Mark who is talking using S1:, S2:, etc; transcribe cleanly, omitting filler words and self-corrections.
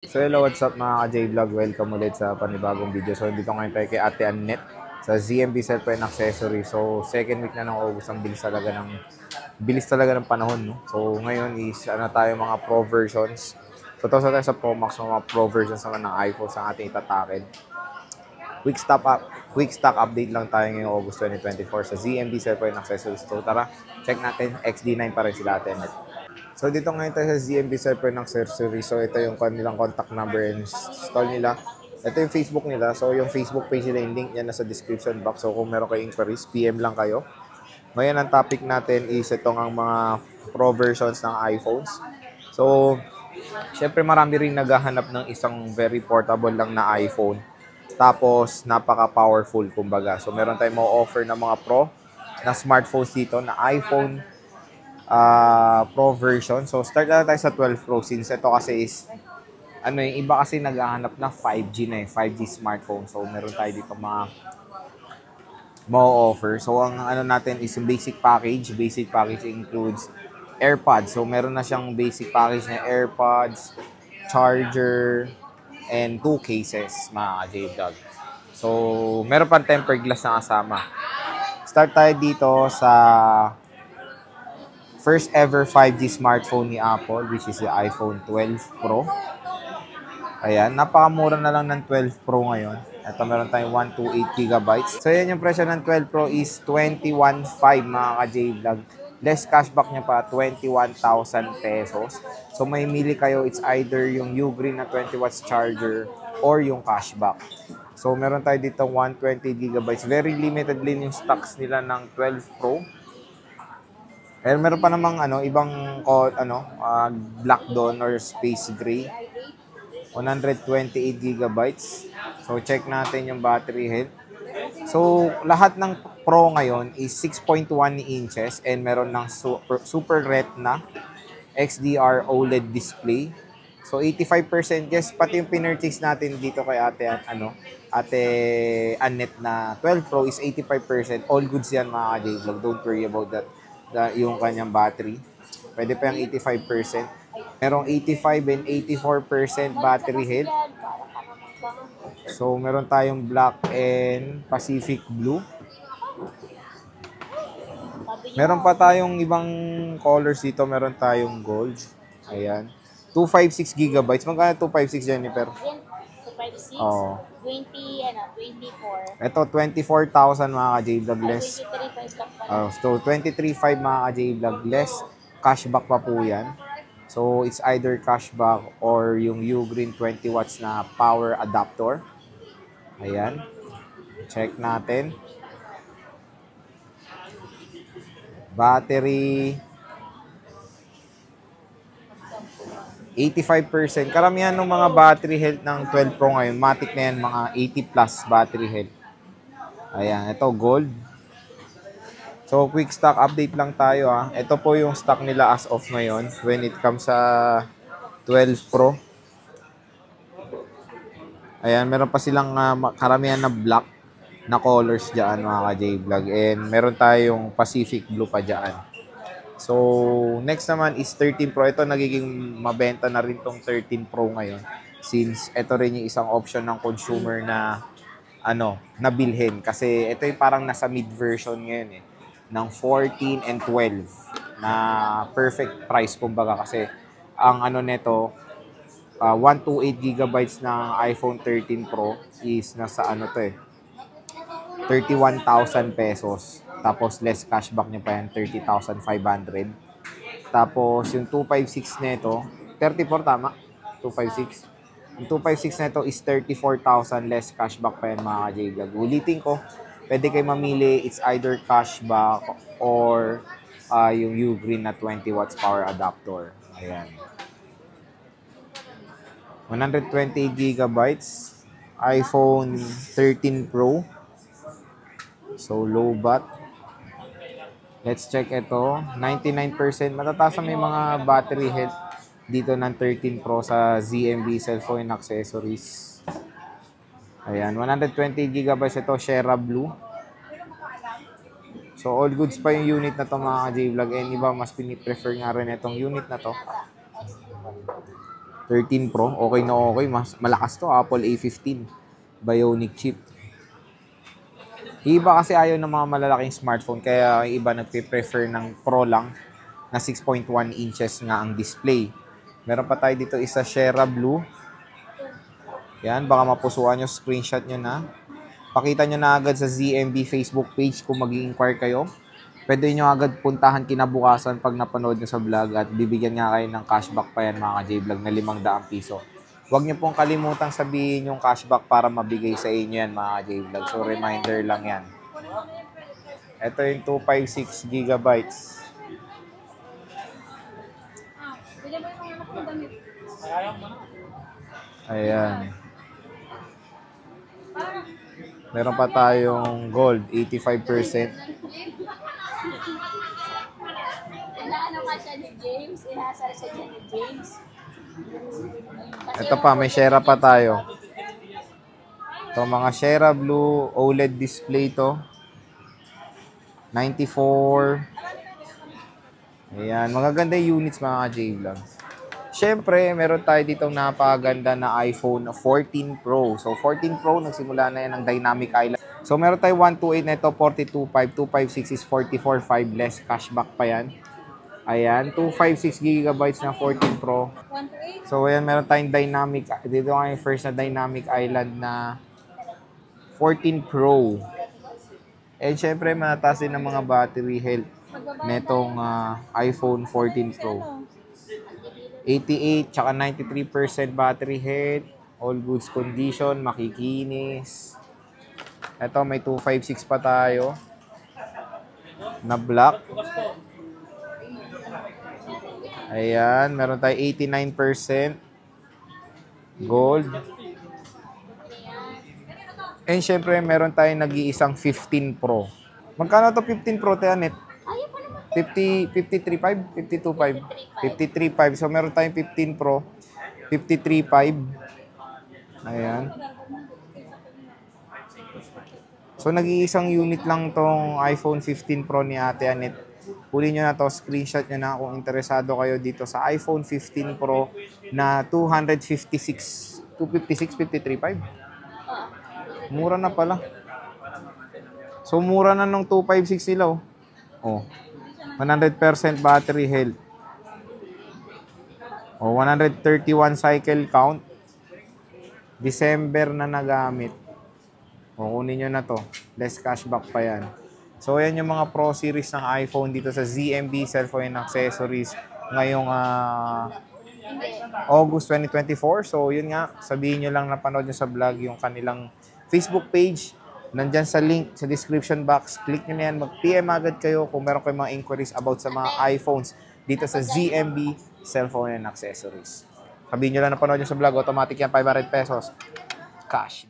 S1: So hello, what's up mga ka-J-Vlog? Welcome ulit sa panibagong video. So dito ngayon tayo kay Ate Annette sa ZMB Cellphone Accessory. So second week na ng August, ang bilis talaga ng panahon, no? So ngayon is tayo mga Pro versions. So tapos tayo sa Pro Max, mga Pro versions naman ng iPhone sa ating itatakin. Quick stock update lang tayo ngayong August 2024 sa ZMB Cellphone Accessories. So tara, check natin. XD9 pa rin sila Ate Annette. So dito ngayon tayo sa ZMB Server ng Accessory. So ito yung kanilang contact number and stall nila. Ito yung Facebook nila. So yung Facebook page nila, yung link niya nasa description box. So kung meron kayong inquiries, PM lang kayo. Ngayon ang topic natin is itong ang mga Pro versions ng iPhones. So syempre marami rin naghahanap ng isang very portable lang na iPhone. Tapos napaka-powerful kumbaga. So meron tayong ma-offer na mga Pro na smartphones dito na iPhone Pro version. So, start na tayo sa 12 Pro since ito kasi is, yung iba kasi naghahanap na 5G na 5G smartphone. So, meron tayo dito mga ma-offer. So, ang natin is yung basic package. Basic package includes AirPods. So, meron na siyang basic package na AirPods, charger, and 2 cases, mga ka-J-Vlog. So, meron pang tempered glass na kasama. Start tayo dito sa first ever 5G smartphone ni Apple, which is the iPhone 12 Pro. Ayan, napakamura na lang ng 12 Pro ngayon. Ito meron tayong 128 GB. So yan yung presyo ng 12 Pro is 21,500 mga ka-J-Vlog. Less cashback niya pa, 21,000 pesos. So may mili kayo, it's either yung Ugreen na 20 watts charger or yung cashback. So meron tayo dito 120 GB. Very limited din yung stocks nila ng 12 Pro. Eh, meron pa namang ibang black doon or space gray. 128 GB. So check natin yung battery health. So lahat ng Pro ngayon is 6.1 inches and meron ng Super Retina XDR OLED display. So 85% yes, pati yung pinurchase natin dito kay Ate Annette na 12 Pro is 85%. All goods yan mga ka-J-Vlog. Don't worry about that. Yung kanyang battery. Pwede pa yung 85%. Merong 85 and 84% battery health. So, meron tayong black and Pacific blue. Meron pa tayong ibang colors dito. Meron tayong gold. Ayan. 256 GB. Magkano 256, Jennifer?
S2: 256?
S1: Oo.
S2: 24.
S1: Ito, 24,000 mga ka-J-Vlog less.
S2: 23.5 lang pala.
S1: So, 23.5 mga ka-J-Vlog less. Cashback pa po yan. So, it's either cashback or yung Ugreen 20 watts na power adapter. Ayan. Check natin. Battery. 85%. Karamihan ng mga battery health ng 12 Pro ngayon, matic na yan, mga 80 plus battery health. Ayan, ito gold. So, quick stock update lang tayo ha. Ito po yung stock nila as of ngayon when it comes sa 12 Pro. Ayan, meron pa silang karamihan na black na colors dyan mga ka-J-Vlog. And meron tayong Pacific blue pa dyan. So, next naman is 13 Pro. Ito nagiging mabenta na rin tong 13 Pro ngayon. Since ito rin yung isang option ng consumer na nabilhin. Kasi ito yung parang nasa mid version ngayon ng 14 and 12 na perfect price kumbaga kasi ang nito 128 GB ng iPhone 13 Pro is nasa 31,000 pesos. Tapos less cashback niya pa yan, 30,500. Tapos yung 256 nito, 34 tama? 256. Yung 256 nito is 34,000 less cashback pa yan mga J-Vlog. Ulitin ko, pwede kayo mamili, it's either cashback or yung Ugreen na 20 watts power adapter. Ayan. 128 gigabytes. iPhone 13 Pro. So, low bat. Let's check ito. 99%. Matataas na may mga battery health dito ng 13 Pro sa ZMB Cellphone Accessories. Ayan, 120 GB ito, Sierra Blue. So, all goods pa yung unit na to mga J-Vlog. And iba, mas piniprefer nga rin itong unit na to. 13 Pro, okay na okay. Malakas to, Apple A15. Bionic chip. Iba kasi ayaw ng mga malalaking smartphone, kaya iba nagpe-prefer ng Pro lang na 6.1 inches nga ang display. Meron pa tayo dito isa Sierra Blue. Yan, baka mapusuan nyo, screenshot nyo na. Pakita nyo na agad sa ZMB Facebook page kung mag-i-inquire kayo. Pwede nyo agad puntahan kinabukasan pag napanood nyo sa vlog at bibigyan nga kayo ng cashback pa yan mga ka-J-Vlog na 500 piso. Huwag nyo pong kalimutang sabihin yung cashback para mabigay sa inyo yan mga ka-J-Vlog. So reminder lang yan. Ito yung 256 gigabytes. Ayan. Meron pa tayong gold, 85%.
S2: Inaano ka siya ni James? Inasal siya ni James?
S1: Ito pa, may Sierra pa tayo. Ito, mga Sierra Blue OLED display to. 94. Ayan, magaganda yung units mga J-Vlogs. Siyempre, meron tayo ditong napakaganda na iPhone 14 Pro. So, 14 Pro, nagsimula na yan ng Dynamic Island. So, meron tayo 128 na ito, 42.5. 256 is 44.5 less. Cashback pa yan. Ayan, 256 gigabytes na 14 Pro. So, ayan, meron tayong Dynamic. Dito nga yung first na Dynamic Island na 14 Pro. And syempre, mataas din ang mga battery health netong iPhone 14 Pro. 88 tsaka 93% battery health, all goods condition, makikinis. Ito may 256 pa tayo na black. Ayan, meron tayo 89% gold. And syempre, meron tayong nag-iisang 15 Pro. Magkano to 15 Pro, Tianet? 53.5? 52.5? 53.5. So, meron tayong 15 Pro. 53.5. Ayan. So, nag-iisang unit lang tong iPhone 15 Pro ni Ate Anet. Kunin nyo na to, screenshot nyo na kung interesado kayo dito sa iPhone 15 Pro na 256, 53.5. Mura na pala. So, mura na nung 256 nila, oh. Oh. 100% battery health. O, 131 cycle count. December na nagamit. O, kunin nyo na to. Less cashback pa yan. So, yan yung mga Pro series ng iPhone dito sa ZMB Cellphone and Accessories ngayong August 2024. So, yun nga. Sabihin nyo lang napanood nyo sa vlog yung kanilang Facebook page. Nandyan sa link sa description box. Click nyo na yan. Mag-PM agad kayo kung meron kayong mga inquiries about sa mga iPhones dito sa ZMB Cellphone and Accessories. Sabihin nyo lang napanood nyo sa vlog. Automatic yan, 500 pesos. Cash.